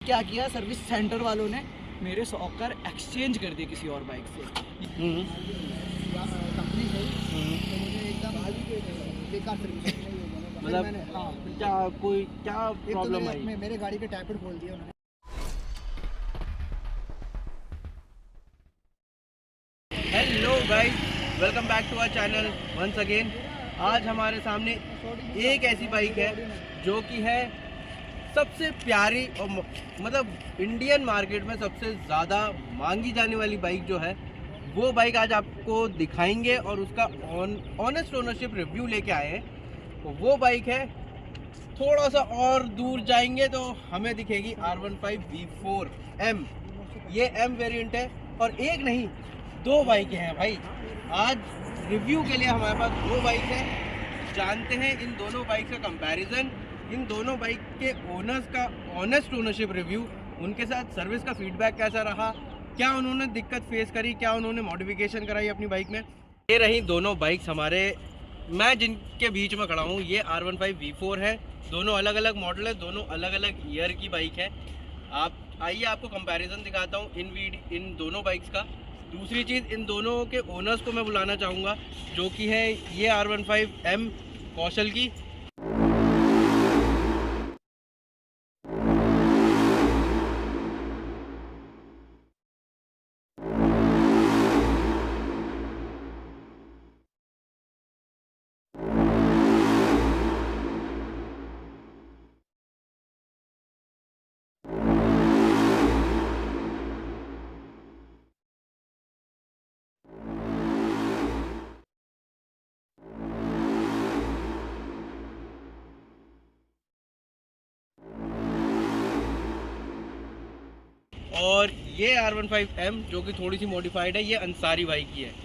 क्या किया service centre वालों ने, मेरे सॉकर एक्सचेंज कर दिए किसी और बाइक से। कंपनी से तो मुझे एकदम बेकार सर्विस मतलब मैंने क्या प्रॉब्लम आई? मेरे गाड़ी के टायर खोल दिए उन्होंने। Hello guys, welcome back to our channel once again. आज हमारे सामने एक ऐसी बाइक है जो कि है सबसे प्यारी और मतलब इंडियन मार्केट में सबसे ज़्यादा मांगी जाने वाली बाइक जो है वो बाइक आज आपको दिखाएंगे और उसका ऑनेस्ट ओनरशिप रिव्यू लेके आए हैं। तो वो बाइक है, थोड़ा सा और दूर जाएंगे तो हमें दिखेगी R15 V4M। ये M वेरिएंट है और एक नहीं दो बाइकें हैं भाई। आज रिव्यू के लिए हमारे पास दो बाइक है। जानते हैं इन दोनों बाइक का कंपैरिजन, इन दोनों बाइक के ओनर्स का ऑनेस्ट ओनरशिप रिव्यू, उनके साथ सर्विस का फीडबैक कैसा रहा, क्या उन्होंने दिक्कत फेस करी, क्या उन्होंने मॉडिफिकेशन कराई अपनी बाइक में। ये रही दोनों बाइक्स हमारे, मैं जिनके बीच में खड़ा हूँ ये R15 V4 है। दोनों अलग अलग मॉडल है, दोनों अलग अलग ईयर की बाइक है। आप आइए आपको कंपैरिजन दिखाता हूँ इन दोनों बाइक्स का। दूसरी चीज़, इन दोनों के ओनर्स को मैं बुलाना चाहूँगा जो कि है ये R15M कौशल की। और ये R15M जो कि थोड़ी सी मॉडिफाइड है, ये अंसारी बाइक की है।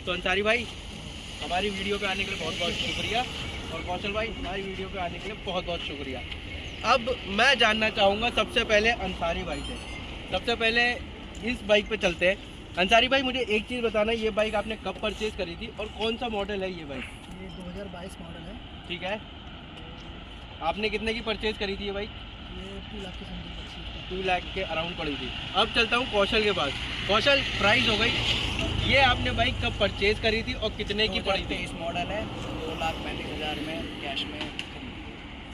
तो अंसारी भाई, हमारी वीडियो पे आने के लिए बहुत बहुत शुक्रिया, और कौशल भाई हमारी वीडियो पे आने के लिए बहुत बहुत शुक्रिया। अब मैं जानना चाहूँगा सबसे पहले अंसारी भाई से, सबसे पहले इस बाइक पे चलते हैं। अंसारी भाई, मुझे एक चीज़ बताना, ये बाइक आपने कब परचेज़ करी थी और कौन सा मॉडल है ये बाइक? ये 2022 मॉडल है। ठीक है, आपने कितने की परचेज़ करी थी ये बाइक? ये 2 लाख की समथिंग पड़ी थी। 2 लाख के अराउंड पड़ी थी। अब चलता हूँ कौशल के पास। कौशल, प्राइस हो गई, ये आपने बाइक कब परचेज़ करी थी और कितने की पड़ी थी? 2023 मॉडल है, 2,35,000 में कैश में।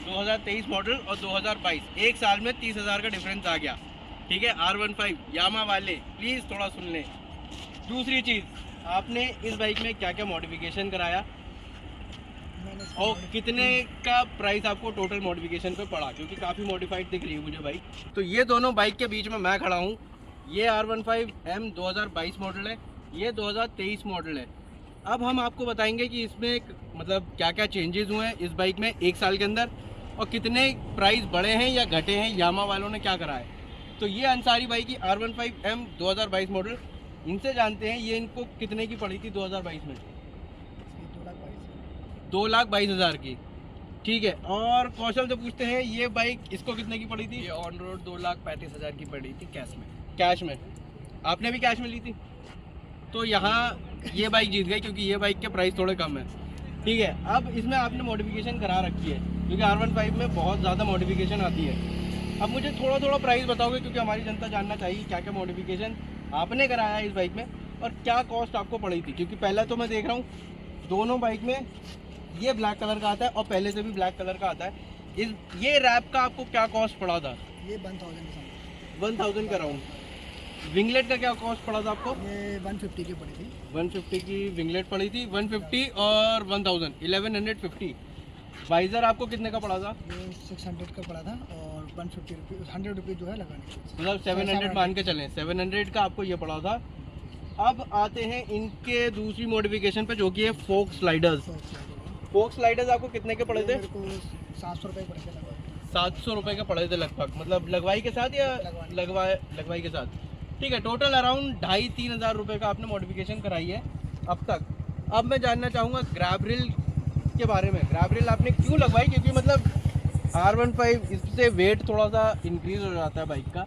2023 मॉडल और 2022, एक साल में 30,000 का डिफरेंस आ गया। ठीक है, R15 यामा वाले प्लीज़ थोड़ा सुन लें। दूसरी चीज़, आपने इस बाइक में क्या क्या मॉडिफिकेशन कराया और कितने का प्राइस आपको टोटल मॉडिफिकेशन पे पड़ा, क्योंकि काफ़ी मॉडिफाइड दिख रही है मुझे बाइक। तो ये दोनों बाइक के बीच में मैं खड़ा हूँ। ये R15M 2022 मॉडल है, ये 2023 मॉडल है। अब हम आपको बताएंगे कि इसमें मतलब क्या क्या चेंजेस हुए हैं इस बाइक में एक साल के अंदर, और कितने प्राइस बढ़े हैं या घटे हैं, यामा वालों ने क्या करा है। तो ये अंसारी बाइक की R15M 2022 मॉडल, इनसे जानते हैं ये इनको कितने की पड़ी थी 2022 में? 2,22,000 की। ठीक है, और कौशल से पूछते हैं ये बाइक इसको कितने की पड़ी थी? ये ऑन रोड 2,35,000 की पड़ी थी कैश में। कैश में? आपने भी कैश में ली थी? तो यहाँ ये बाइक जीत गई क्योंकि ये बाइक के प्राइस थोड़े कम है। ठीक है, अब इसमें आपने मॉडिफिकेशन करा रखी है क्योंकि R15 में बहुत ज़्यादा मॉडिफिकेशन आती है। अब मुझे थोड़ा थोड़ा प्राइस बताओगे क्योंकि हमारी जनता जानना चाहिए क्या क्या मॉडिफिकेशन आपने कराया है इस बाइक में और क्या कॉस्ट आपको पड़ी थी। क्योंकि पहला तो मैं देख रहा हूँ दोनों बाइक में ये ब्लैक कलर का आता है और पहले से भी ब्लैक कलर का आता है। ये रैप का आपको क्या कॉस्ट पड़ा था? ये 1,000 का राउंड। विंगलेट का क्या कॉस्ट पड़ा था आपको? ये 150 की पड़ी थी। 150 की विंगलेट पड़ी थी। 150 और 1000, 1150। वाइज़र आपको कितने का पड़ा था? ये 600 का पड़ा था और 100 रुपये जो है लगाने, मतलब 700 मान के चलें, 700 का आपको ये पड़ा था। अब आते हैं इनके दूसरी मॉडिफिकेशन पे जो कि है फोक स्लाइडर्स। फोक स्लाइडर्स आपको कितने के पड़े थे? मेरे को 700 रुपये पड़े थे लगभग। 700 रुपये के पड़े थे लगभग, मतलब लगवाई के साथ या लगवाई के साथ। ठीक है, टोटल अराउंड 2,500-3 हज़ार रुपये का आपने मॉडिफिकेशन कराई है अब तक। अब मैं जानना चाहूँगा ग्रैब रेल के बारे में। ग्रैब रेल आपने क्यों लगवाई? क्योंकि मतलब R15 इससे वेट थोड़ा सा इंक्रीज़ हो जाता है बाइक का,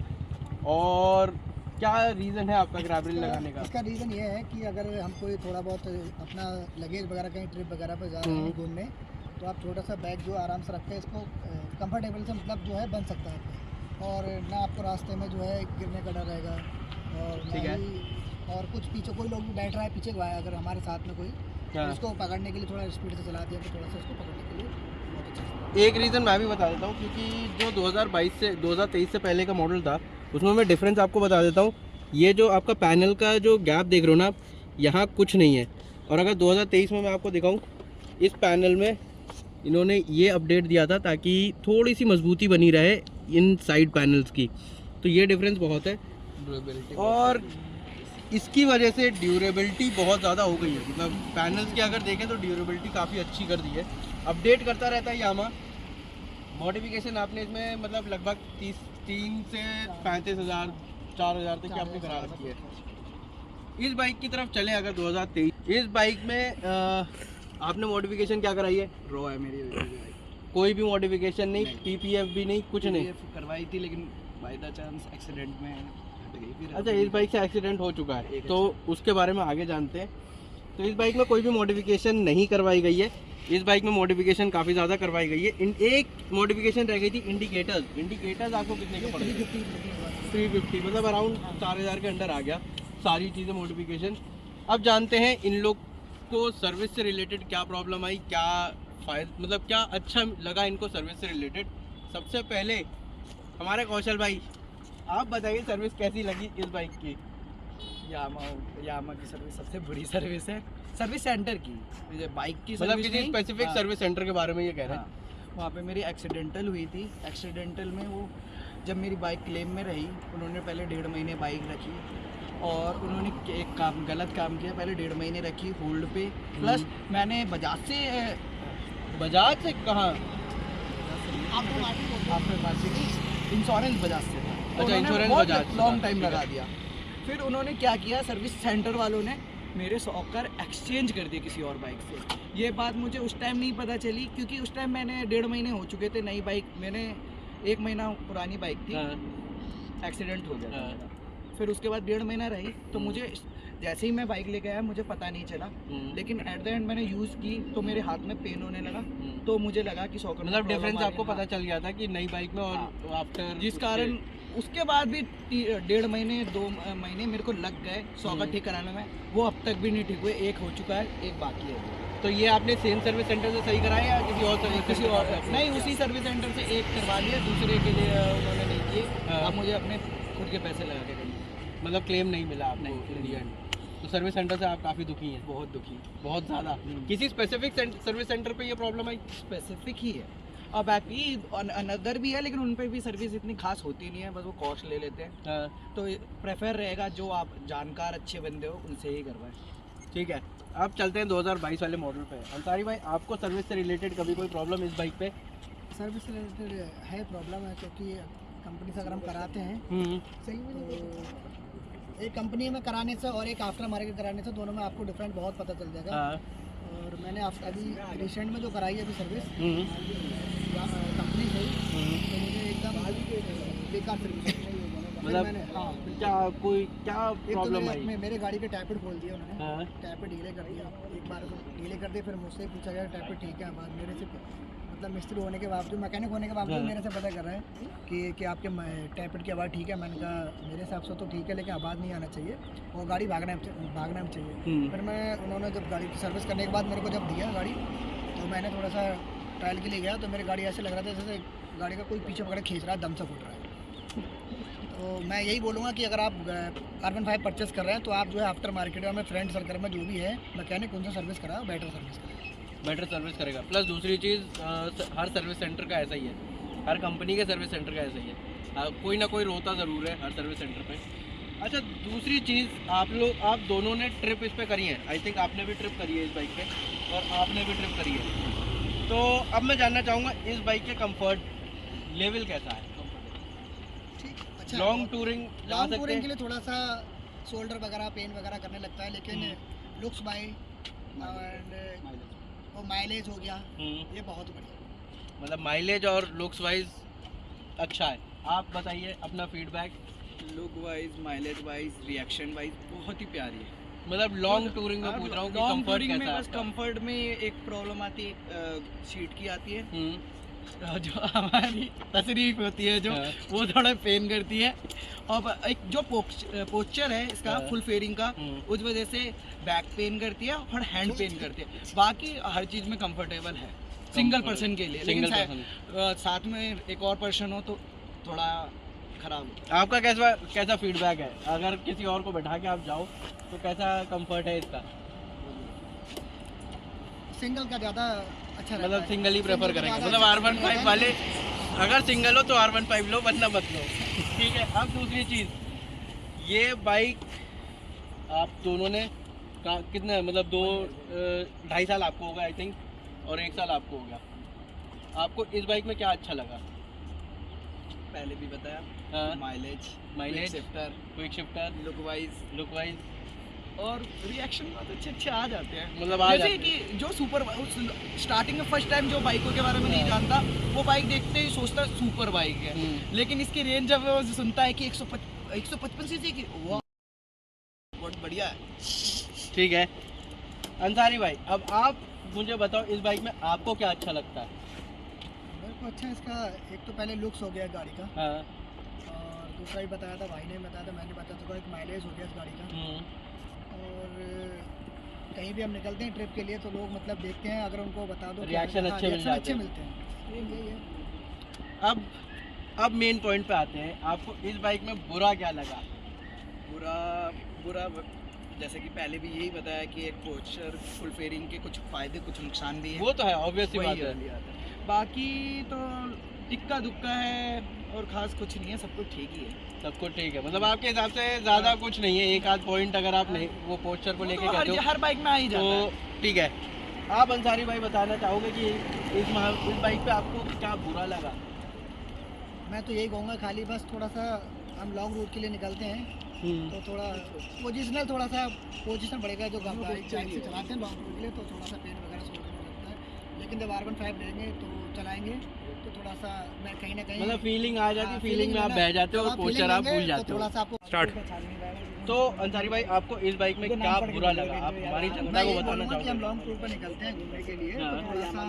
और क्या रीज़न है आपका ग्रैब रेल लगाने का? इसका रीज़न ये है कि अगर हम कोई थोड़ा बहुत अपना लगेज वगैरह कहीं ट्रिप वगैरह पर जा रहे हैं घूमने, तो आप छोटा सा बैग जो आराम से रखते हैं इसको कंफर्टेबल से मतलब जो है बन सकता है, और ना आपको रास्ते में जो है गिरने का डर रहेगा, और ठीक है। और कुछ पीछे कोई लोग भी बैठ रहा है पीछे अगर हमारे साथ में कोई, तो इसको पकड़ने के लिए थोड़ा स्पीड से चला दिया तो थोड़ा सा इसको पकड़ने के लिए बहुत अच्छा। एक रीज़न मैं भी बता देता हूँ, क्योंकि जो 2023 से पहले का मॉडल था उसमें मैं डिफरेंस आपको बता देता हूँ। ये जो आपका पैनल का जो गैप देख रहे हो ना, यहाँ कुछ नहीं है, और अगर 2023 में मैं आपको दिखाऊँ, इस पैनल में इन्होंने ये अपडेट दिया था ताकि थोड़ी सी मजबूती बनी रहे इन साइड पैनल्स की, तो ये डिफरेंस बहुत है। और इसकी वजह से ड्यूरेबिलिटी बहुत ज़्यादा हो गई है, मतलब पैनल्स की अगर देखें तो ड्यूरेबिलिटी काफ़ी अच्छी कर दी है। अपडेट करता रहता है यामा। मॉडिफिकेशन आपने इसमें मतलब लगभग 3 से 35 हज़ार 4 हज़ार तक की आपने करा रखी है। इस बाइक की तरफ चले अगर 2023, इस बाइक में आपने मॉडिफिकेशन क्या कराई है? रो है मेरी कोई भी मॉडिफिकेशन नहीं, PPF भी नहीं, कुछ नहीं करवाई थी, लेकिन बाय द चांस एक्सीडेंट में हट गई। फिर अच्छा, इस बाइक से एक्सीडेंट हो चुका है, तो उसके बारे में आगे जानते हैं। तो इस बाइक में कोई भी मॉडिफिकेशन नहीं करवाई गई है। इस बाइक में मॉडिफिकेशन काफ़ी ज़्यादा करवाई गई है। एक मॉडिफिकेशन रह गई थी इंडिकेटर्स आपको कितने के पड़े? 350, मतलब अराउंड 4,000 के अंडर आ गया सारी चीज़ें मॉडिफिकेशन। अब जानते हैं इन लोग को सर्विस से रिलेटेड क्या प्रॉब्लम आई, क्या फ़ायदा, मतलब क्या अच्छा लगा इनको सर्विस से रिलेटेड। सबसे पहले हमारे कौशल भाई, आप बताइए सर्विस कैसी लगी इस बाइक की? यामा की सर्विस सबसे बुरी सर्विस है, सर्विस सेंटर की, बाइक की मतलब किसी नहीं। स्पेसिफिक हाँ, सर्विस सेंटर के बारे में ये कह रहे हैं। हाँ, वहाँ पे मेरी एक्सीडेंटल हुई थी। एक्सीडेंटल में वो जब मेरी बाइक क्लेम में रही, उन्होंने पहले 1.5 महीने बाइक रखी, और उन्होंने एक गलत काम किया। पहले 1.5 महीने रखी होल्ड पे, प्लस मैंने बजाज से कहाँ आपके पास इंश्योरेंस बजाज से था। अच्छा, इंश्योरेंस बजाज से लॉन्ग था, टाइम ठीक है। लगा दिया। फिर उन्होंने क्या किया, सर्विस सेंटर वालों ने मेरे सॉकर एक्सचेंज कर दिए किसी और बाइक से। ये बात मुझे उस टाइम नहीं पता चली, क्योंकि उस टाइम मैंने 1.5 महीने हो चुके थे नई बाइक, मैंने 1 महीना पुरानी बाइक थी, एक्सीडेंट हो गया था मेरा। फिर उसके बाद 1.5 महीना रही, तो मुझे जैसे ही मैं बाइक लेके आया मुझे पता नहीं चला, लेकिन एट द एंड मैंने यूज़ की तो मेरे हाथ में पेन होने लगा, तो मुझे लगा कि सॉकर में मतलब प्रॉब्लम डिफरेंस आ आपको रही है। पता चल गया था कि नई बाइक में और आफ्टर, जिस कारण उसके बाद भी 1.5 महीने 2 महीने मेरे को लग गए सॉकर ठीक कराने में। वो अब तक भी नहीं ठीक हुए, एक हो चुका है, एक बाकी है। तो ये आपने सेम सर्विस सेंटर से सही कराया या किसी और सर्विस किसी और नहीं, उसी सर्विस सेंटर से एक करवा लिया, दूसरे के लिए उन्होंने नहीं किए। अब मुझे अपने खुद के पैसे लगा के करना, मतलब क्लेम नहीं मिला आपको नहीं, इन दी एंड। तो सर्विस सेंटर से आप काफ़ी दुखी हैं? बहुत दुखी, बहुत ज़्यादा। किसी स्पेसिफिक सर्विस सेंटर पे ये प्रॉब्लम आई? स्पेसिफिक ही है। और बाकी अनदर भी है, लेकिन उन पर भी सर्विस इतनी खास होती नहीं है, बस वो कॉस्ट ले लेते हैं। हाँ, तो प्रेफर रहेगा जो आप जानकार अच्छे बंदे हो उनसे ही करवाएं। ठीक है। अब चलते हैं 2022 वाले मॉडल पे। अंसारी भाई, आपको सर्विस से रिलेटेड कभी कोई प्रॉब्लम इस बाइक पे? सर्विस रिलेटेड है प्रॉब्लम है, क्योंकि कंपनी से अगर हम कराते हैं सही तो एक कंपनी में कराने से और एक आफ्टर मार्केट कराने से दोनों में आपको डिफरेंट बहुत पता चल जाएगा। और मैंने अभी रिसेंट में जो कराई है अभी सर्विस कंपनी से ही, तो मुझे एकदम बेकार सर्विस मतलब हाँ क्या प्रॉब्लम आई? मेरे गाड़ी के टैपेड खोल दिया उन्होंने, हाँ। टैपेड ढीले कर दिया। एक बार ढीले कर दिए, फिर मुझसे पूछा गया टैपेड ठीक है, बाद मेरे से मतलब मिस्त्री होने के बावजूद, मैकेनिक होने के बावजूद मेरे से पता कर रहा है कि आपके टैपेड की आवाज़ ठीक है। मैंने कहा मेरे हिसाब से तो ठीक है, लेकिन आवाज़ नहीं आना चाहिए और गाड़ी भागना में चाहिए। फिर उन्होंने जब गाड़ी की सर्विस करने के बाद मेरे को जब दिया गाड़ी, तो मैंने थोड़ा सा ट्रायल के लिए गया, तो मेरी गाड़ी ऐसे लग रहा था जैसे गाड़ी का कोई पीछे पकड़ खींच रहा है, दम से फूट रहा है। तो मैं यही बोलूँगा कि अगर आप R15 परचेस कर रहे हैं तो आप जो है आफ्टर मार्केट में फ्रेंड सर्कल में जो भी है मैकेनिक उनसे सर्विस कराओ, बेटर सर्विस कराओ, बेटर सर्विस करेगा। प्लस दूसरी चीज़, हर सर्विस सेंटर का ऐसा ही है, हर कंपनी के सर्विस सेंटर का ऐसा ही है, कोई ना कोई रोता ज़रूर है हर सर्विस सेंटर पे। अच्छा, दूसरी चीज़, आप दोनों ने ट्रिप इस पर करी है, आई थिंक आपने भी ट्रिप करी है इस बाइक पे और आपने भी ट्रिप करी है। तो अब मैं जानना चाहूँगा इस बाइक के कंफर्ट लेवल कैसा है? ठीक अच्छा। लॉन्ग टूरिंग जा लॉन्ग सकते टूरिंग के हैं? लिए थोड़ा सा शोल्डर वगैरह पेन वगैरह करने लगता है, लेकिन लुक्स बाय एंड वो माइलेज हो गया, ये बहुत बढ़िया। मतलब माइलेज और लुक्स वाइज अच्छा है। आप बताइए अपना feedback. Look wise, mileage wise, reaction wise बहुत ही प्यारी है। मतलब लॉन्ग टूरिंग में पूछ रहा हूँ कि लॉन्ग कंफर्ट टूरिंग में कैसा है बस आपका? कंफर्ट में एक प्रॉब्लम आती है, सीट की आती है, जो हमारी तशरीफ होती है जो हाँ। वो थोड़ा पेन करती है, और एक जो पोस्चर है इसका हाँ। फुल फेयरिंग का, उस वजह से बैक पेन करती है और हैंड पेन करती है। बाकी हर चीज़ में कंफर्टेबल है सिंगल पर्सन के लिए, लेकिन साथ में एक और पर्सन हो तो थोड़ा खराब हो। आपका कैसा कैसा फीडबैक है? अगर किसी और को बैठा के आप जाओ तो कैसा कंफर्ट है इसका? सिंगल का ज़्यादा अच्छा रहता मतलब है। सिंगल ही प्रेफर सिंगल का करेंगे? ज़्यादा मतलब अच्छा R15 रहता है। वाले अगर सिंगल हो तो R15 लो, वरना मत लो। ठीक है। अब दूसरी चीज़, ये बाइक आप दोनों ने कितने मतलब 2-2.5 साल आपको होगा आई थिंक, और 1 साल आपको हो गया। आपको इस बाइक में क्या अच्छा लगा? पहले भी बताया, हाँ। Mileage, mileage, shifter, quick shifter, look wise और रिएक्शन बहुत अच्छे आ जाते हैं। मतलब आ जैसे जाते कि जो सुपर स्टार्टिंग में फर्स्ट टाइम जो बाइकों के बारे में नहीं जानता, वो बाइक देखते ही सोचता है सुपर बाइक है, लेकिन इसकी रेंज जब वो सुनता है कि 155 सीसी की, वाह बहुत बढ़िया है। ठीक है। अंसारी भाई, अब आप मुझे बताओ इस बाइक में आपको क्या अच्छा लगता है? मेरे को अच्छा इसका एक तो पहले लुक्स हो गया गाड़ी का, हाँ। और दूसरा ही बताया था भाई ने, बताया था मैंने, बताया था एक माइलेज हो गया इस गाड़ी का। और कहीं भी हम निकलते हैं ट्रिप के लिए तो लोग मतलब देखते हैं, अगर उनको बता दो कि रिएक्शन हाँ, अच्छे मिल रिएक्शन जाते अच्छे हैं। मिलते हैं। यही है। अब मेन पॉइंट पे आते हैं। आपको इस बाइक में बुरा क्या लगा? बुरा जैसे कि पहले भी यही बताया कि एक पोस्चर, फुल फेयरिंग के कुछ फ़ायदे कुछ नुकसान भी है, वो तो है, ऑब्वियस सी वही बात है। वाली बात है। बाकी तो इक्का दुक्का है और ख़ास कुछ नहीं है, सब कुछ ठीक ही है। सब कुछ ठीक है, मतलब आपके हिसाब से ज़्यादा कुछ नहीं है। एक आध पॉइंट अगर आप नहीं वो पोस्चर को वो लेके तो कहते हो हर बाइक में आ ही जाता है। तो ठीक है। आप अंसारी भाई बताना चाहोगे कि इस बाइक पे आपको क्या बुरा लगा? मैं तो यही कहूँगा, खाली बस थोड़ा सा हम लॉन्ग रूट के लिए निकलते हैं तो थोड़ा पोजिशन बढ़ेगा, जो बाइक से चलाते हैं लॉन्ग रूट के लिए तो थोड़ा सा पेन वगैरह सोचने लगता है, लेकिन जब R15 लेंगे तो चलाएंगे तो थोड़ा सा मैं कहीं ना कहीं मतलब फीलिंग आ जाती है, फीलिंग में आप बह जाते हो और पोस्चर आप भूल जाते हो। थोड़ा सा आपको स्टार्ट। तो अंसारी भाई, आपको इस बाइक में क्या बुरा लगा? आप हमारी जनता मैं को ये बताना बोलूँगा कि हम चाहोगे? लॉन्ग टूर पर निकलते हैं घूमने के लिए, हाँ। तो थोड़ा सा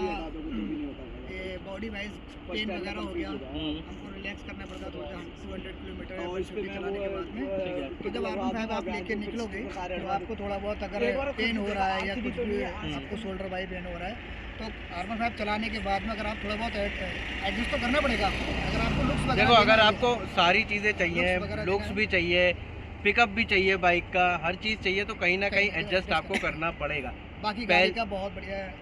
बॉडी वाइज पेन वगैरह हो गया, हमको रिलैक्स करना पड़ता है थोड़ा 200 किलोमीटर या 150 चलाने के बाद में। तो जब R15 आप लेके निकलोगे तो आपको थोड़ा बहुत अगर पेन हो रहा है या कुछ भी आपको शोल्डर वाई पेन हो रहा है तो R15 चलाने के बाद में अगर आप थोड़ा बहुत एडजस्ट तो करना पड़ेगा। अगर आपको लुक्स वगैरह देखो, अगर देना है, आपको सारी चीज़ें चाहिए, लुक्स वगैरह लुक्स देना भी चाहिए, पिकअप भी चाहिए, बाइक का हर चीज़ चाहिए, तो कहीं ना कहीं कहीं एडजस्ट adjust आपको करना पड़ेगा। बाकी गाड़ी का बहुत बढ़िया है,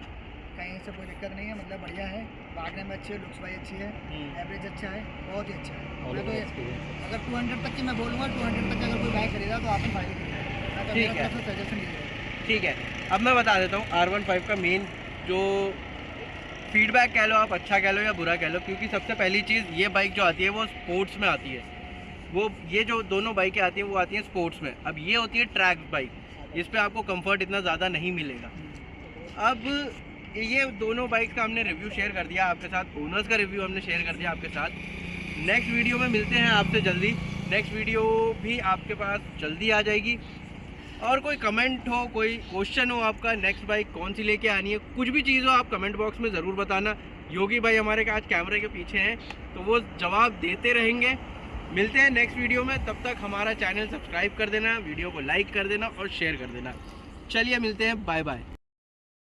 कहीं से कोई दिक्कत नहीं है, मतलब बढ़िया है, भागने में अच्छी है, लुक्स वाइज अच्छी है, एवरेज अच्छा है, बहुत ही अच्छा है। मैं तो अगर 200 तक की मैं बोलूँगा, 200 तक अगर कोई बाइक खरीदा तो आपने फायदे खरीदा, ठीक है। सजेशन नहीं। ठीक है। अब मैं बता देता हूँ R15 का मेन जो फीडबैक कह लो आप, अच्छा कह लो या बुरा कह लो, क्योंकि सबसे पहली चीज़ ये बाइक जो आती है वो स्पोर्ट्स में आती है। वो ये जो दोनों बाइकें आती हैं वो आती हैं स्पोर्ट्स में। अब ये होती है ट्रैक बाइक, इस पे आपको कंफर्ट इतना ज़्यादा नहीं मिलेगा। अब ये दोनों बाइक्स का हमने रिव्यू शेयर कर दिया आपके साथ, ओनर्स का रिव्यू हमने शेयर कर दिया आपके साथ। नेक्स्ट वीडियो में मिलते हैं आपसे जल्दी। नेक्स्ट वीडियो भी आपके पास जल्दी आ जाएगी। और कोई कमेंट हो, कोई क्वेश्चन हो आपका, नेक्स्ट बाइक कौन सी लेके आनी है, कुछ भी चीज़ हो, आप कमेंट बॉक्स में ज़रूर बताना। योगी भाई हमारे आज कैमरे के पीछे हैं तो वो जवाब देते रहेंगे। मिलते हैं नेक्स्ट वीडियो में, तब तक हमारा चैनल सब्सक्राइब कर देना, वीडियो को लाइक कर देना और शेयर कर देना। चलिए मिलते हैं, बाय बाय।